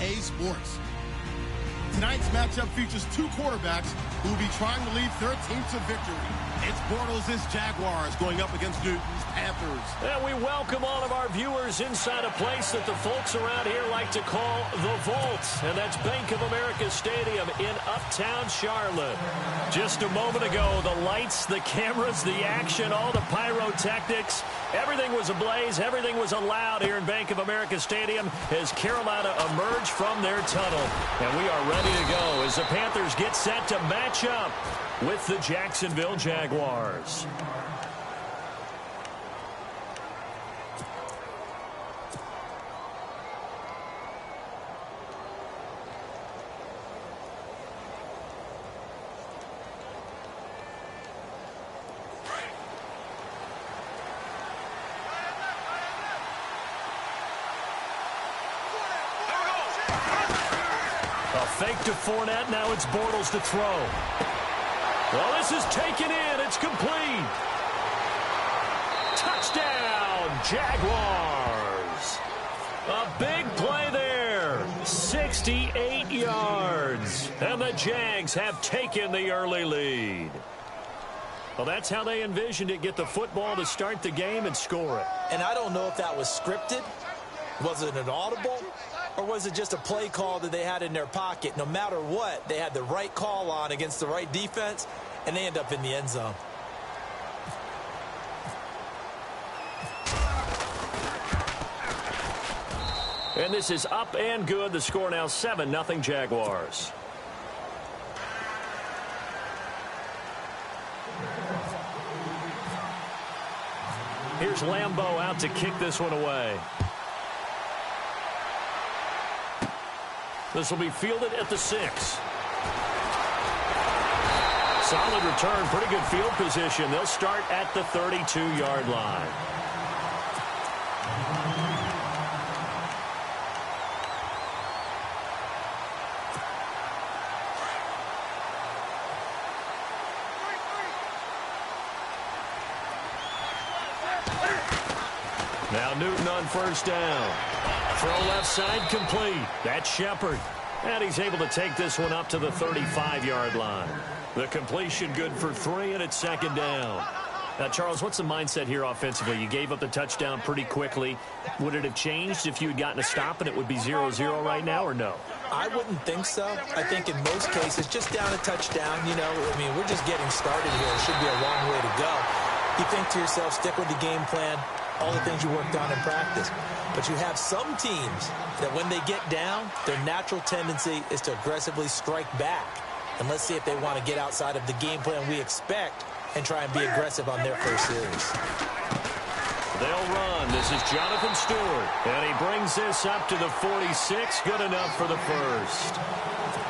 EA Sports. Tonight's matchup features two quarterbacks who will be trying to lead their team to victory. It's Bortles' Jaguars going up against Newton's Panthers. And we welcome all of our viewers inside a place that the folks around here like to call the Vault. And that's Bank of America Stadium in Uptown Charlotte. Just a moment ago, the lights, the cameras, the action, all the pyrotechnics, everything was ablaze, everything was allowed here in Bank of America Stadium as Carolina emerged from their tunnel. And we are ready to go as the Panthers get set to match up with the Jacksonville Jaguars. Fake to Fournette. Now it's Bortles to throw. Well, this is taken in. It's complete. Touchdown, Jaguars. A big play there. 68 yards. And the Jags have taken the early lead. Well, that's how they envisioned it. Get the football to start the game and score it. And I don't know if that was scripted. Was it an audible? Or was it just a play call that they had in their pocket? No matter what, they had the right call on against the right defense, and they end up in the end zone. And this is up and good. The score now 7-0 Jaguars. Here's Lambeau out to kick this one away. This will be fielded at the 6. Solid return, pretty good field position. They'll start at the 32-yard line. Now Newton on first down. Throw left side complete. That's Shepard. And he's able to take this one up to the 35-yard line. The completion good for 3, and it's second down. Now, Charles, what's the mindset here offensively? You gave up the touchdown pretty quickly. Would it have changed if you had gotten a stop and it would be 0-0 right now, or no? I wouldn't think so. I think in most cases, just down a touchdown, you know, I mean, we're just getting started here. It should be a long way to go. You think to yourself, stick with the game plan, all the things you worked on in practice. But you have some teams that when they get down, their natural tendency is to aggressively strike back. And let's see if they want to get outside of the game plan we expect and try and be aggressive on their first series. They'll run. This is Jonathan Stewart. And he brings this up to the 46. Good enough for the first.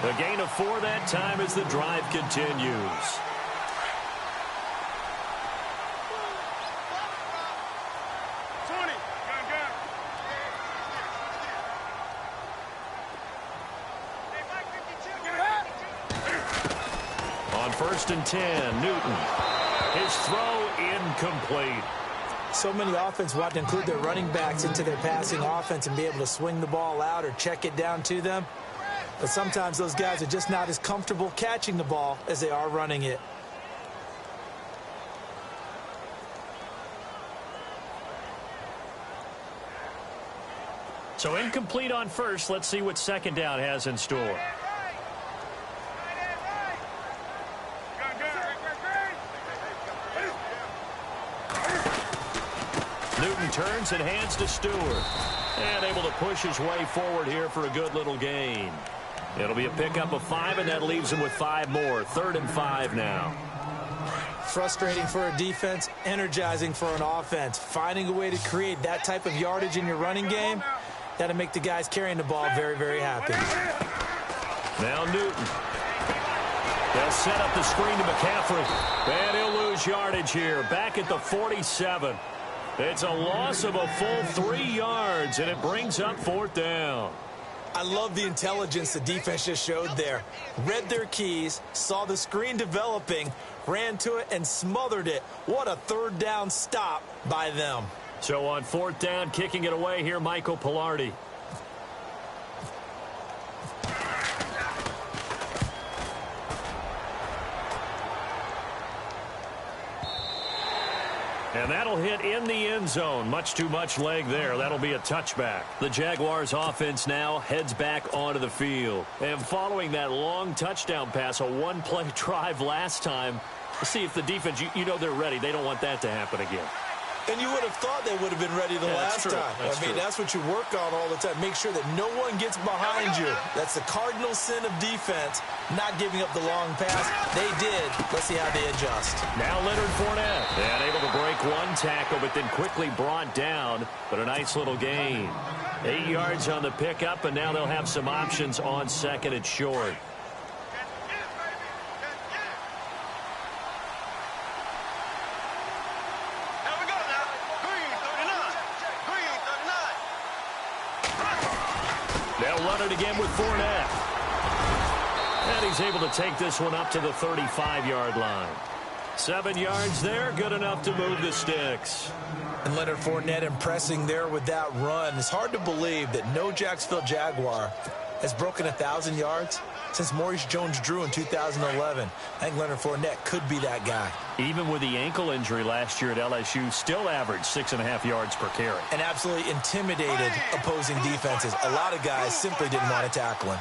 A gain of 4 that time as the drive continues. First and 10, Newton. His throw incomplete. So many offenses want to include their running backs into their passing offense and be able to swing the ball out or check it down to them. But sometimes those guys are just not as comfortable catching the ball as they are running it. So incomplete on first. Let's see what second down has in store. Newton turns and hands to Stewart. And able to push his way forward here for a good little gain. It'll be a pickup of 5, and that leaves him with 5 more. 3rd and 5 now. Frustrating for a defense, energizing for an offense. Finding a way to create that type of yardage in your running game, that'll make the guys carrying the ball very, very happy. Now Newton. They'll set up the screen to McCaffrey. And he'll lose yardage here. Back at the 47. It's a loss of a full 3 yards, and it brings up 4th down. I love the intelligence the defense just showed there. Read their keys, saw the screen developing, ran to it, and smothered it. What a 3rd down stop by them. So on 4th down, kicking it away here, Michael Pilardi. And that'll hit in the end zone. Much too much leg there. That'll be a touchback. The Jaguars offense now heads back onto the field. And following that long touchdown pass, a one-play drive last time, let's see if the defense, you know they're ready. They don't want that to happen again. And you would have thought they would have been ready the last time. That's what you work on all the time. Make sure that no one gets behind you. That's the cardinal sin of defense, not giving up the long pass. They did. Let's see how they adjust. Now Leonard Fournette. And able to break one tackle, but then quickly brought down. But a nice little gain. 8 yards on the pickup, and now they'll have some options on second and short. Again with Fournette. And he's able to take this one up to the 35-yard line. 7 yards there, good enough to move the sticks. And Leonard Fournette impressing there with that run. It's hard to believe that no Jacksonville Jaguar has broken 1,000 yards since Maurice Jones-Drew in 2011. I think Leonard Fournette could be that guy. Even with the ankle injury last year at LSU, still averaged 6.5 yards per carry. And absolutely intimidated opposing defenses. A lot of guys simply didn't want to tackle him.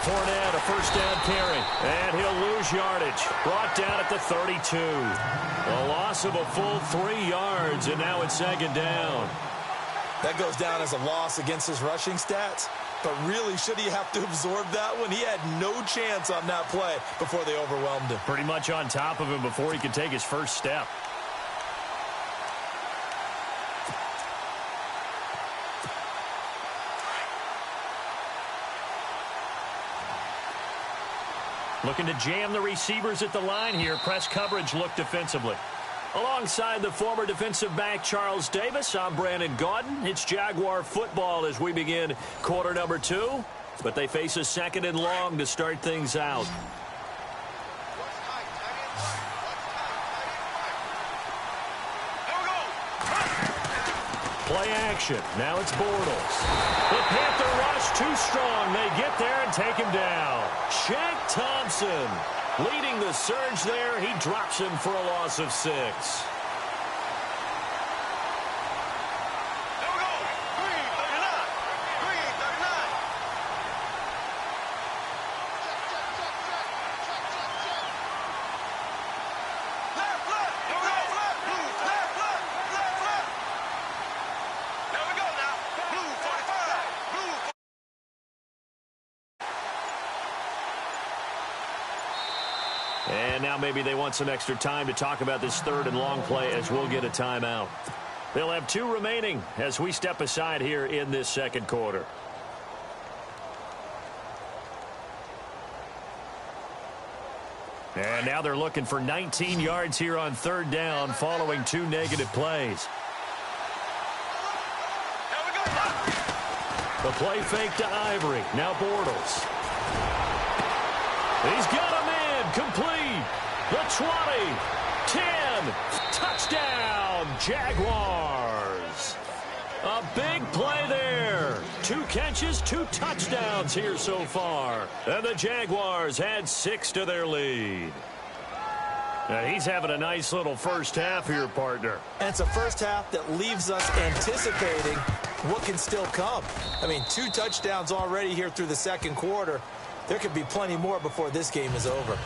Fournette, a first down carry, and he'll lose yardage. Brought down at the 32. A loss of a full 3 yards, and now it's second down. That goes down as a loss against his rushing stats. But really, should he have to absorb that one? He had no chance on that play before they overwhelmed him. Pretty much on top of him before he could take his first step. Looking to jam the receivers at the line here. Press coverage look defensively. Alongside the former defensive back Charles Davis, I'm Brandon Gaudin. It's Jaguar football as we begin quarter number 2. But they face a second and long to start things out. Play action. Now it's Bortles. The Panther rush too strong. They get there and take him down. Shaq Thompson leading the surge there. He drops him for a loss of 6. And now maybe they want some extra time to talk about this third and long play as we'll get a timeout. They'll have 2 remaining as we step aside here in this second quarter. And now they're looking for 19 yards here on third down following 2 negative plays. The play fake to Ivory. Now Bortles. He's got him in. Complete. The 20. 10. Touchdown, Jaguars. A big play there. 2 catches, 2 touchdowns here so far. And the Jaguars had 6 to their lead. Now he's having a nice little first half here, partner. And it's a first half that leaves us anticipating what can still come. I mean, 2 touchdowns already here through the second quarter. There could be plenty more before this game is over.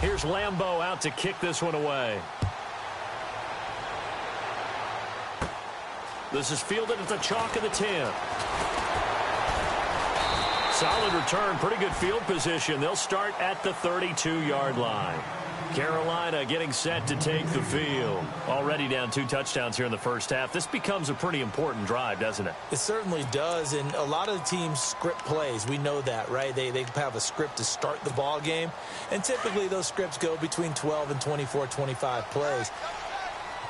Here's Lambeau out to kick this one away. This is fielded at the chalk of the 10. Solid return, pretty good field position. They'll start at the 32-yard line. Carolina getting set to take the field. Already down 2 touchdowns here in the first half. This becomes a pretty important drive, doesn't it? It certainly does, and a lot of the teams script plays. We know that, right? They have a script to start the ball game, and typically those scripts go between 12 and 24, 25 plays.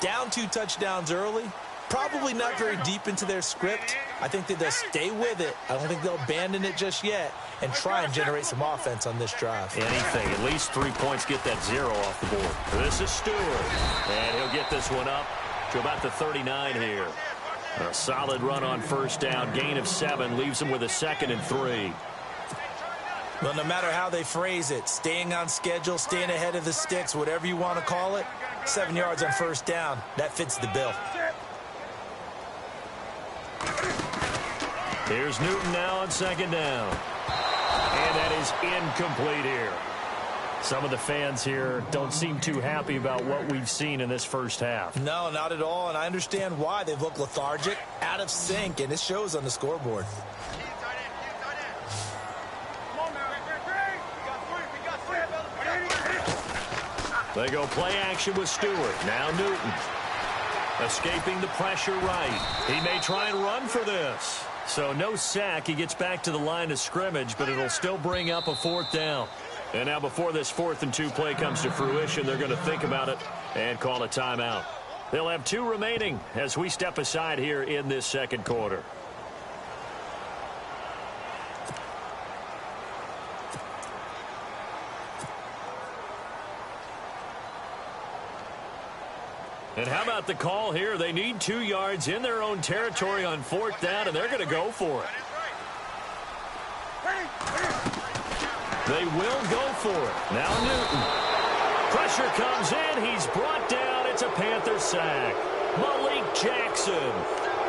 Down 2 touchdowns early, probably not very deep into their script. I think that they'll stay with it. I don't think they'll abandon it just yet and try and generate some offense on this drive. Anything. At least 3 points, get that 0 off the board. This is Stewart, and he'll get this one up to about the 39 here. A solid run on first down. Gain of 7 leaves him with a 2nd and 3. Well, no matter how they phrase it, staying on schedule, staying ahead of the sticks, whatever you want to call it, 7 yards on first down, that fits the bill. Here's Newton now on 2nd down. And that is incomplete here. Some of the fans here don't seem too happy about what we've seen in this first half. No, not at all, and I understand why. They've looked lethargic, out of sync, and it shows on the scoreboard. They go play action with Stewart. Now Newton. Escaping the pressure right. He may try and run for this. So no sack. He gets back to the line of scrimmage, but it'll still bring up a 4th down. And now before this 4th and 2 play comes to fruition, they're going to think about it and call a timeout. They'll have 2 remaining as we step aside here in this second quarter. And how about the call here? They need 2 yards in their own territory on 4th down, and they're going to go for it. They will go for it. Now Newton. Pressure comes in. He's brought down. It's a Panther sack. Malik Jackson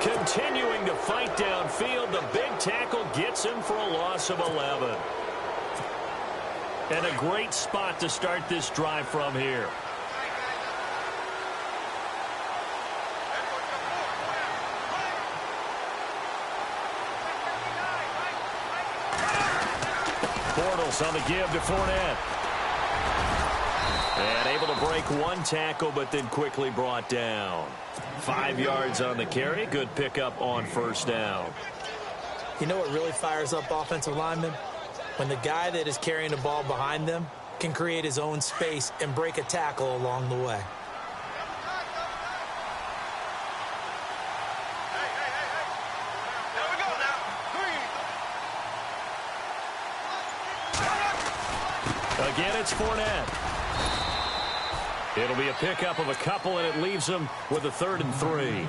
continuing to fight downfield. The big tackle gets him for a loss of 11. And a great spot to start this drive from here. Bortles on the give to Fournette. And able to break 1 tackle, but then quickly brought down. 5 yards on the carry. Good pickup on first down. You know what really fires up offensive linemen? When the guy that is carrying the ball behind them can create his own space and break a tackle along the way. Again, it's Fournette. It'll be a pickup of a couple, and it leaves him with a 3rd and 3.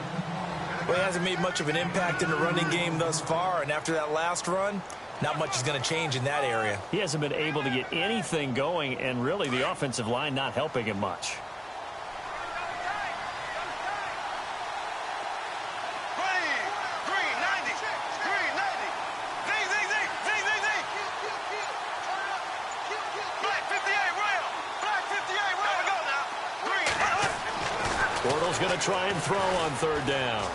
Well, he hasn't made much of an impact in the running game thus far, and after that last run, not much is going to change in that area. He hasn't been able to get anything going, and really the offensive line not helping him much. Bortles going to try and throw on 3rd down.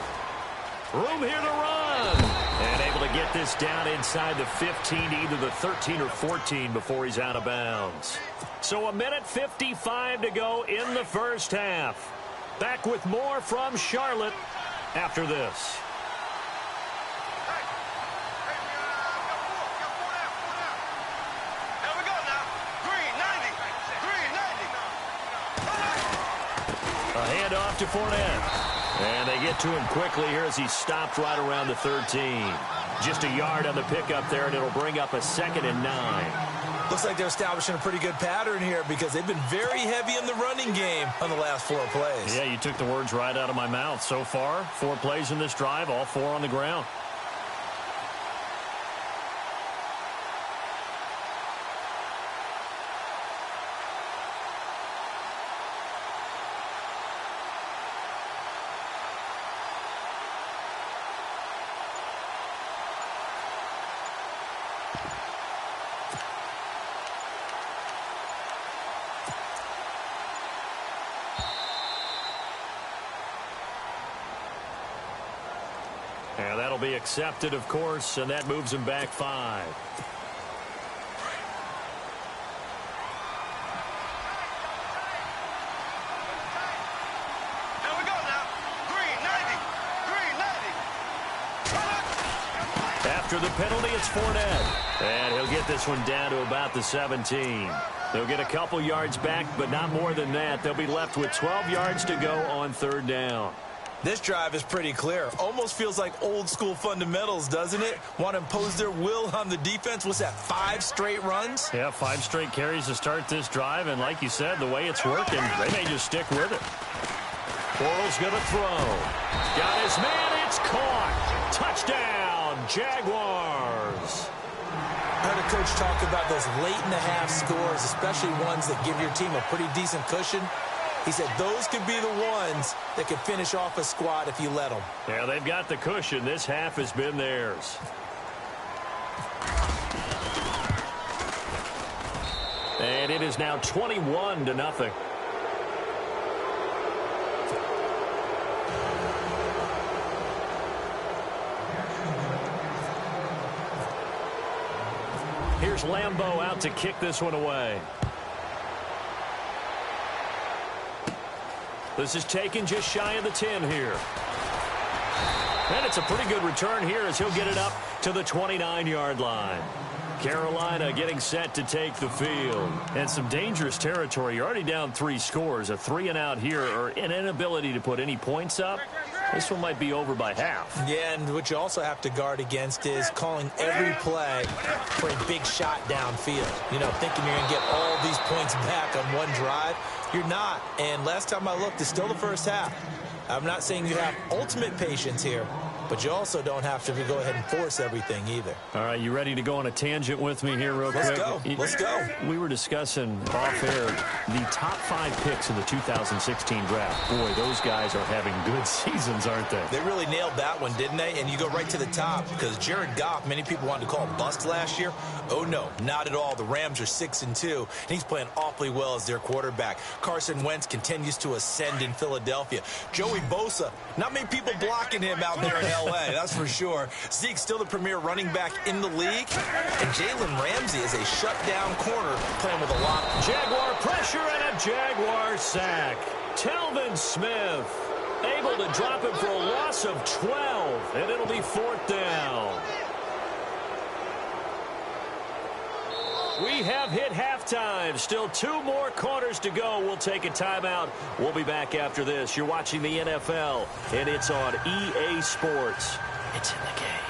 Room here to run. And able to get this down inside the 15 to either the 13 or 14 before he's out of bounds. So 1:55 to go in the first half. Back with more from Charlotte after this. A handoff to Fournette. And they get to him quickly here as he stopped right around the 13. Just a yard on the pickup there, and it'll bring up a 2nd and 9. Looks like they're establishing a pretty good pattern here because they've been very heavy in the running game on the last 4 plays. Yeah, you took the words right out of my mouth. So far, 4 plays in this drive, all 4 on the ground. And that'll be accepted, of course, and that moves him back 5. After the penalty, it's Fournette. And he'll get this one down to about the 17. They'll get a couple yards back, but not more than that. They'll be left with 12 yards to go on third down. This drive is pretty clear. Almost feels like old school fundamentals, doesn't it? Want to impose their will on the defense. What's that, 5 straight runs? Yeah, 5 straight carries to start this drive. And like you said, the way it's working, they may just stick with it. Bortles going to throw. Got his man. It's caught. Touchdown, Jaguars. I heard a coach talk about those late-in-the-half scores, especially ones that give your team a pretty decent cushion. He said those could be the ones that could finish off a squad if you let them. Yeah, they've got the cushion. This half has been theirs. And it is now 21-0. Here's Lambeau out to kick this one away. This is taken just shy of the 10 here. And it's a pretty good return here as he'll get it up to the 29-yard line. Carolina getting set to take the field. And some dangerous territory. You're already down 3 scores. A 3-and-out here, or an inability to put any points up. This one might be over by half. Yeah, and what you also have to guard against is calling every play for a big shot downfield. You know, thinking you're going to get all these points back on one drive. You're not. And last time I looked, it's still the first half. I'm not saying you have ultimate patience here, but you also don't have to go ahead and force everything either. All right, you ready to go on a tangent with me here real quick? Let's go. We were discussing off air the top 5 picks in the 2016 draft. Boy, those guys are having good seasons, aren't they? They really nailed that one, didn't they? And you go right to the top because Jared Goff, many people wanted to call him bust last year. Oh, no, not at all. The Rams are 6-2, and he's playing awfully well as their quarterback. Carson Wentz continues to ascend in Philadelphia. Joey Bosa, not many people blocking him out there in L.A., that's for sure. Zeke's still the premier running back in the league. And Jalen Ramsey is a shutdown corner playing with a lot. Jaguar pressure and a Jaguar sack. Telvin Smith able to drop it for a loss of 12, and it'll be 4th down. We have hit halftime. Still 2 more quarters to go. We'll take a timeout. We'll be back after this. You're watching the NFL, and it's on EA Sports. It's in the game.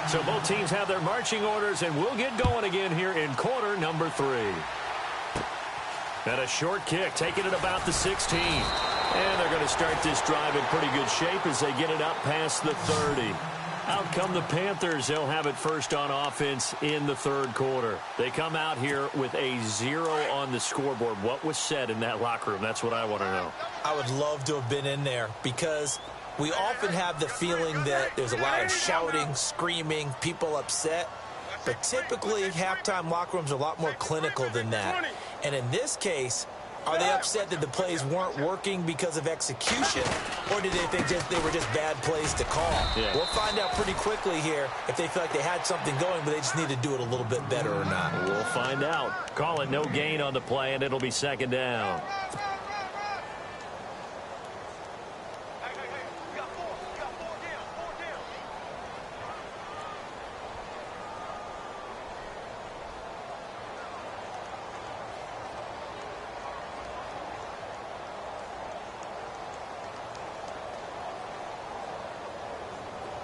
So both teams have their marching orders, and we'll get going again here in quarter number 3. And a short kick, taking it about the 16. And they're going to start this drive in pretty good shape as they get it up past the 30. Out come the Panthers. They'll have it first on offense in the 3rd quarter. They come out here with a 0 on the scoreboard. What was said in that locker room? That's what I want to know. I would love to have been in there because we often have the feeling that there's a lot of shouting, screaming, people upset. But typically, halftime locker rooms are a lot more clinical than that. And in this case, are they upset that the plays weren't working because of execution, or did they think they were just bad plays to call? Yeah. We'll find out pretty quickly here if they feel like they had something going, but they just need to do it a little bit better or not. We'll find out. Call it no gain on the play, and it'll be 2nd down.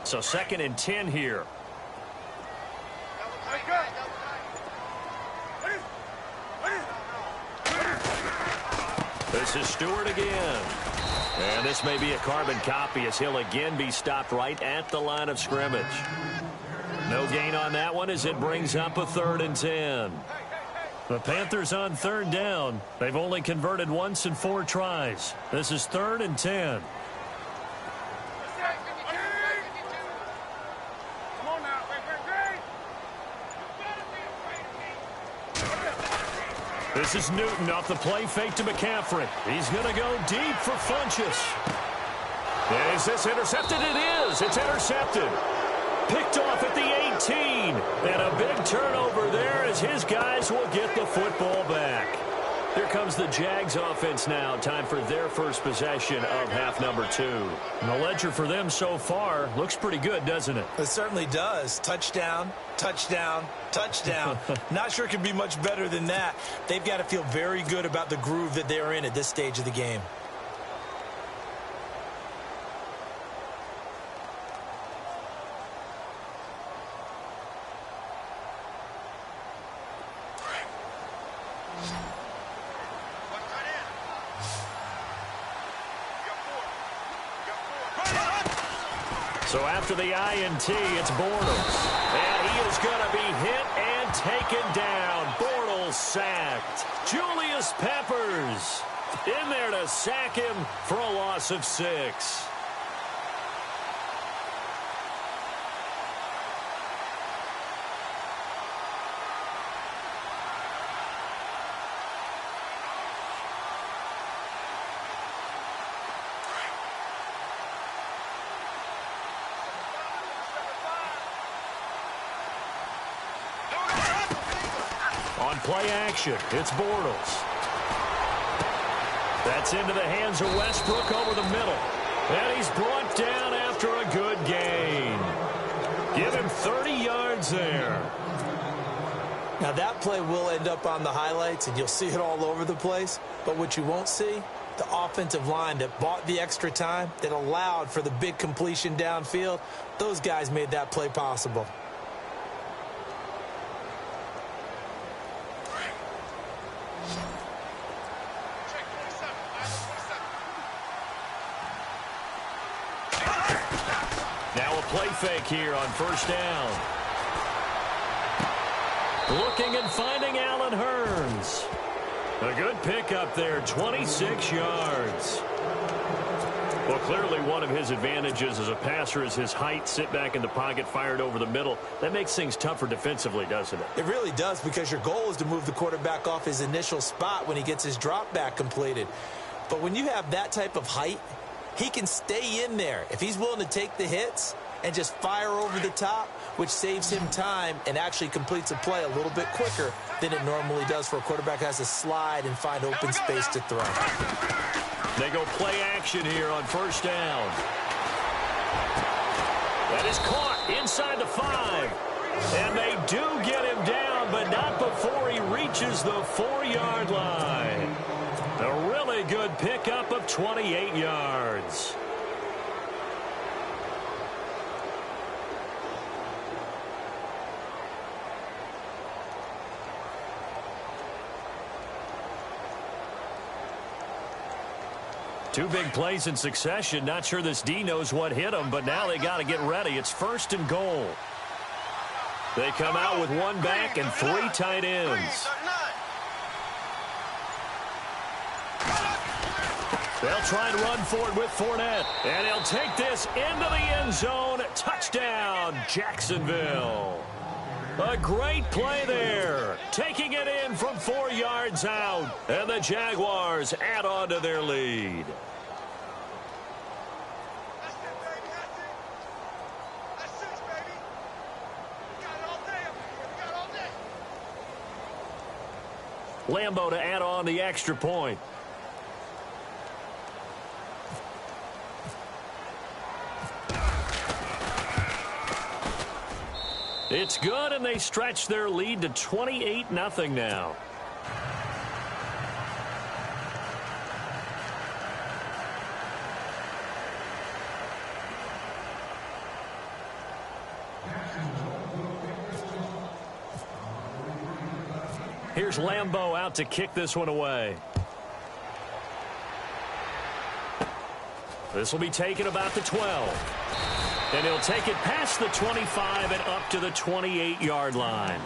So 2nd and 10 here. This is Stewart again. And this may be a carbon copy as he'll again be stopped right at the line of scrimmage. No gain on that one as it brings up a 3rd and 10. The Panthers on 3rd down. They've only converted once in 4 tries. This is 3rd and 10. This is Newton off the play fake to McCaffrey. He's going to go deep for Funchess. Is this intercepted? It is. It's intercepted. Picked off at the 18. And a big turnover there as his guys will get the football back. Here comes the Jags offense now. Time for their first possession of half number 2. And the ledger for them so far looks pretty good, doesn't it? It certainly does. Touchdown, touchdown, touchdown. Not sure it can be much better than that. They've got to feel very good about the groove that they're in at this stage of the game. So after the INT, it's Bortles. And he is going to be hit and taken down. Bortles sacked. Julius Peppers in there to sack him for a loss of 6. On play action, it's Bortles. That's into the hands of Westbrook over the middle. And he's brought down after a good gain. Give him 30 yards there. Now that play will end up on the highlights, and you'll see it all over the place. But what you won't see, the offensive line that bought the extra time, that allowed for the big completion downfield, those guys made that play possible. Now a play fake here on first down. Looking and finding Allen Hurns. A good pickup there, 26 yards. Well, clearly one of his advantages as a passer is his height. Sit back in the pocket, fired over the middle. That makes things tougher defensively, doesn't it? It really does, because your goal is to move the quarterback off his initial spot when he gets his drop back completed. But when you have that type of height, he can stay in there if he's willing to take the hits and just fire over the top, which saves him time and actually completes a play a little bit quicker than it normally does for a quarterback who has to slide and find open space to throw. They go play action here on first down. That is caught inside the 5. And they do get him down, but not before he reaches the 4-yard line. A really good pickup of 28 yards. Two big plays in succession. Not sure this D knows what hit him, but now they got to get ready. It's first and goal. They come out with one back and 3 tight ends. They'll try and run for it with Fournette. And he'll take this into the end zone. Touchdown, Jacksonville. A great play there. Taking it in from 4 yards out. And the Jaguars add on to their lead. Lambeau to add on the extra point. It's good, and they stretch their lead to 28-0 now. Here's Lambeau out to kick this one away. This will be taken about the 12. And he'll take it past the 25 and up to the 28-yard line.